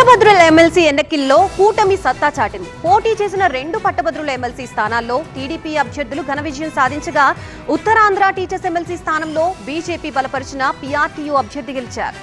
పట్టభద్రుల ఎమ్మెల్సీ ఎన్నికల్లో కూటమి సత్తా చాటింది. పోటీ చేసిన 2 పట్టభద్రుల ఎమ్మెల్సీ స్థానాల్లో టీడీపీ అభ్యర్థులు ఘన విజయం సాధించగా ఉత్తరాంధ్ర టీచర్స్ ఎమ్మెల్సీ స్థానంలో బీజేపీ బలపరిచిన పీఆర్టీయూ అభ్యర్థి గెలిచారు.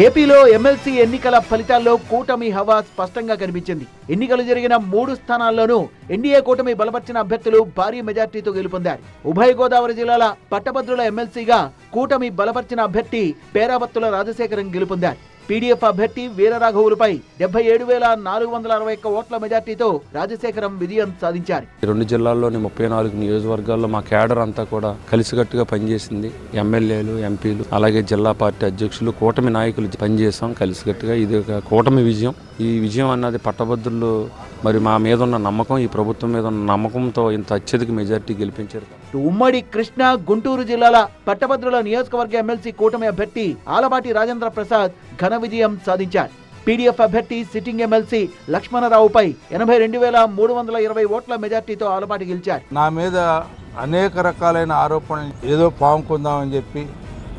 ఏపీలో ఎమ్మెల్సీ ఎన్నికల ఫలితాల్లో కూటమి హవా స్పష్టంగా కనిపించింది. ఎన్నికలు జరిగిన 3 స్థానాల్లోనూ ఎన్డీఏ కూటమి బలపరిచిన అభ్యర్థులు భారీ మెజార్టీతో గెలుపొందారు. ఉభయ గోదావరి జిల్లాల పట్టభద్రుల ఎమ్మెల్సీగా కూటమి బలపరిచిన అభ్యర్థి పేరావత్తుల రాజశేఖరం గెలుపొందారు. పీడీఎఫ్ అభ్యర్థి వీరరాఘవులపై 77,461 ఓట్ల మెజార్టీతో రాజశేఖరం విజయం సాధించారు. 2 జిల్లాల్లోని 34 నియోజకవర్గాల్లో మా కేడర్ అంతా కూడా కలిసికట్టుగా పనిచేసింది. ఎమ్మెల్యేలు, ఎంపీలు, అలాగే జిల్లా పార్టీ అధ్యక్షులు, కూటమి నాయకులు పనిచేసాం కలిసికట్టుగా. ఇది ఒక కూటమి విజయం. ఈ విజయం అన్నది పట్టభద్రులు మరి మా మీద ఉన్న నమ్మకం, ఈ ప్రభుత్వం మీద ఉన్న నమ్మకంతో ఇంత అత్యధిక మెజార్టీ గెలిపించారు. ఉమ్మడి కృష్ణా, గుంటూరు జిల్లాల పట్టభద్రుల నియోజకవర్గ ఎమ్మెల్సీ కూటమి అభ్యర్థి ఆలపాటి రాజేంద్ర ప్రసాద్ ఘన విజయం సాధించారు. పీడీఎఫ్ అభ్యర్థి సిట్టింగ్ ఎమ్మెల్సీ లక్ష్మణరావుపై 82,320 ఓట్ల మెజార్టీతో ఆలపాటి గెలిచారు. నా మీద అనేక రకాలైన ఆరోపణలు, ఏదో పాముకుందామని చెప్పి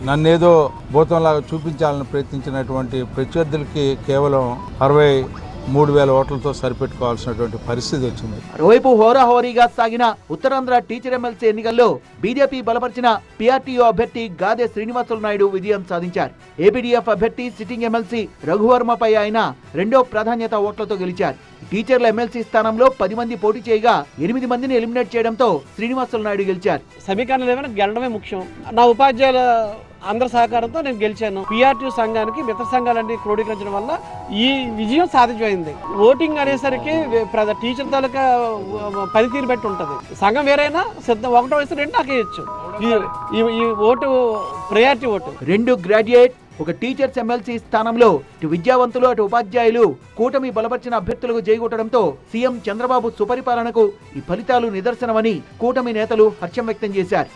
నన్నేదో భూతంలాగా చూపించాలని ప్రయత్నించినటువంటి ప్రత్యర్థులకి కేవలం 63,000 ఓట్లతో సరిపెట్టుకోవాల్సినటువంటి పరిస్థితి వచ్చింది. మరోవైపు హోరాహోరీగా సాగిన ఉత్తరాంధ్ర టీచర్ ఎమ్మెల్సీ ఎన్నికల్లో బీజేపీ బలపరిచిన పీఆర్టీయూ అభ్యర్థి గాదే శ్రీనివాసులు నాయుడు విజయం సాధించారు. ఏపీడీఎఫ్ అభ్యర్థి సిట్టింగ్ ఎమ్మెల్సీ రఘువర్మపై ఆయన 2వ ప్రాధాన్యత ఓట్లతో గెలిచారు. టీచర్ల ఎమ్మెల్సీ స్థానంలో 10 మంది పోటీ చేయగా 8 మందిని ఎలిమినేట్ చేయడంతో శ్రీనివాసులు నాయుడు గెలిచారు. సమీకరణలు ఏమైనా గెలడమే ముఖ్యం. నా ఉపాధ్యాయుల అందరి సహకారంతో నేను గెలిచాను. పీఆర్టీయూ సంఘానికి మిత్ర సంఘాలన్నీ క్రోడీకరించడం వల్ల ఈ విజయం సాధించబడింది. ఓటింగ్ అనేసరికి టీచర్ తాలూకా పనితీరు బట్టి ఉంటుంది. సంఘం వేరైనా సిద్ధం 1వ వయసు 2 నాకు వేయచ్చు. ఈ vote priority vote. 2 graduate, 1 teachers MLC స్థానంలో ఇటు విద్యావంతులు, అటు ఉపాధ్యాయులు కూటమి బలపరిచిన అభ్యర్థులకు జైగొట్టడంతో సీఎం చంద్రబాబు సుపరిపాలనకు ఈ ఫలితాలు నిదర్శనమని కూటమి నేతలు హర్షం వ్యక్తం చేశారు.